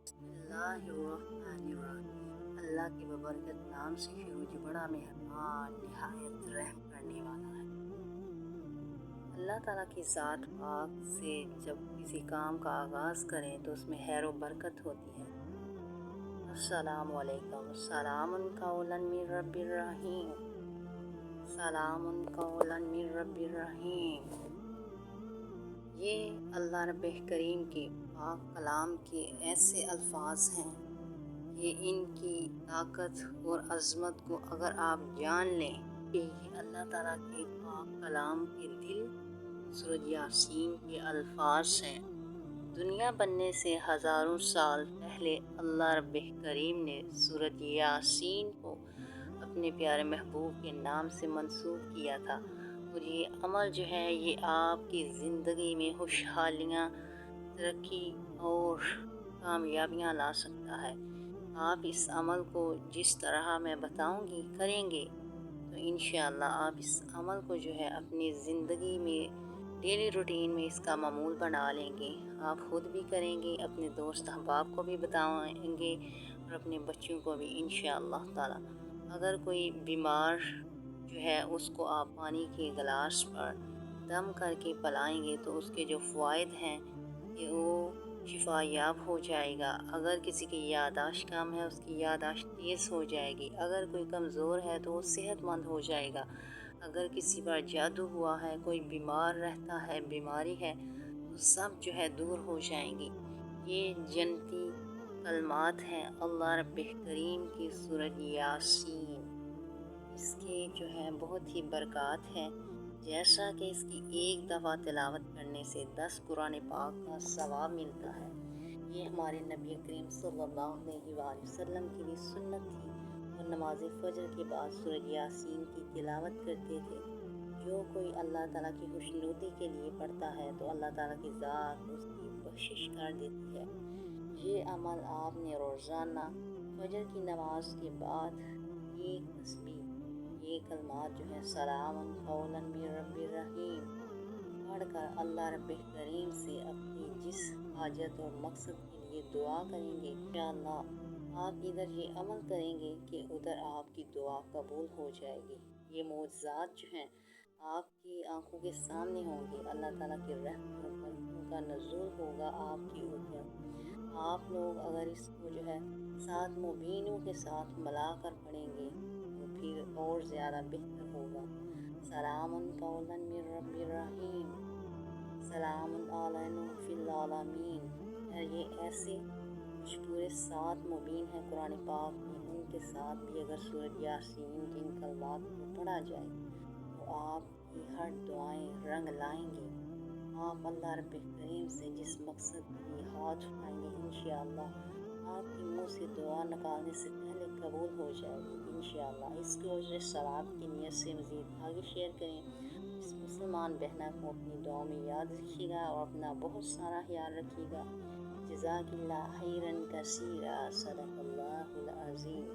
बिस्मिल्लाहिर्रहमानिर्रहीम। अल्लाह के बबरकत नाम से शुरू जो बड़ा मेहरबान निहायत रहम करने वाला है। अल्लाह ताला की ज़ात पाक से जब किसी काम का आगाज़ करें तो उसमें खैर व बरकत होती है। अस्सलामु अलैकुम, सलामुन कौलन मिर रब्बिर रहीम, सलामुन कौलन मिर रब्बिर रहीम। ये अल्लाह रब्बे करीम के पाक कलाम के ऐसे अल्फाज हैं कि इनकी ताकत और अज़मत को अगर आप जान लें कि ये अल्लाह ताला के पाक कलाम के दिल सूरह यासीन के अल्फाज हैं। दुनिया बनने से हज़ारों साल पहले अल्लाह रब्बे करीम ने सूरह यासीन को अपने प्यारे महबूब के नाम से मंसूब किया था। और ये अमल जो है ये आपकी ज़िंदगी में खुशहालियाँ, तरक्की और कामयाबियाँ ला सकता है। आप इस अमल को जिस तरह मैं बताऊंगी करेंगे तो इंशाअल्लाह आप इस अमल को जो है अपनी ज़िंदगी में डेली रूटीन में इसका मामूल बना लेंगे। आप खुद भी करेंगे, अपने दोस्त अहबाब को भी बताएंगे और अपने बच्चों को भी इंशाअल्लाह ताला। अगर कोई बीमार जो है उसको आप पानी के गिलास पर दम करके पिलाएंगे तो उसके जो फ़वाइद हैं कि वो शिफायाब हो जाएगा। अगर किसी की याददाश्त कम है उसकी याददाश्त तेज़ हो जाएगी। अगर कोई कमज़ोर है तो वो सेहतमंद हो जाएगा। अगर किसी पर जादू हुआ है, कोई बीमार रहता है, बीमारी है, तो सब जो है दूर हो जाएंगी। ये जन्नती कलमात हैं अल्लाह रब्बे करीम की सूरह यासीन। इसके जो है बहुत ही बरक़ात हैं। जैसा कि इसकी एक दफ़ा तिलावत करने से 10 कुरान पाक का सवाब मिलता है। ये हमारे नबी करीम सल्लल्लाहु अलैहि वसल्लम की भी सुन्नत थी और नमाज फ़जर के बाद सूरह यासीन की तिलावत करते थे। जो कोई अल्लाह ताला की खुशनुदी के लिए पढ़ता है तो अल्लाह ताला की ज़ात उसकी बख्शिश कर देती है। ये अमल आपने रोज़ाना फ़जर की नमाज के बाद एक तस्बीह, ये कलमात जो है सलामुन कौलन मिर रब्बिर रहीम पढ़कर अल्लाह रब्बे करीम से अपनी जिस हाजत और मकसद के लिए दुआ करेंगे इंशाअल्लाह आप इधर ये अमल करेंगे कि उधर आपकी दुआ कबूल हो जाएगी। ये मौजज़ात जो हैं आपकी आंखों के सामने होंगे। अल्लाह ताला की रहमतों पर उनका नज़ूल होगा आपके ऊपर। आप लोग अगर इसको जो है 7 मुबीनों के साथ मिलाकर पढ़ेंगे तो फिर और ज़्यादा बेहतर होगा। सलामुन कौलन मिर रब्बिर रहीम, सलामुन अला नूह फिल आलमीन। ये ऐसे पूरे 7 मुबीन हैं कुरान पाक में, उनके साथ भी अगर सूरह यासीन के इन कलमात को पढ़ा जाए तो आपकी हर दुआएं रंग लाएंगी। आप अल्लाह रब्बे करीम से जिस मकसद के लिए हाथ उठाएंगे इंशाअल्लाह आपके मुंह से दुआ निकालने से पहले कबूल हो जाएगी इंशाअल्लाह। इसको जो सवाब की नीयत से मज़ीद आगे शेयर करें। इस मुसलमान बहना को अपनी दुआ में याद रखिएगा और अपना बहुत सारा ख्याल रखिएगा। जज़ाकिल्लाह खैरन कसीरा, सदक़ल्लाहुल अज़ीम।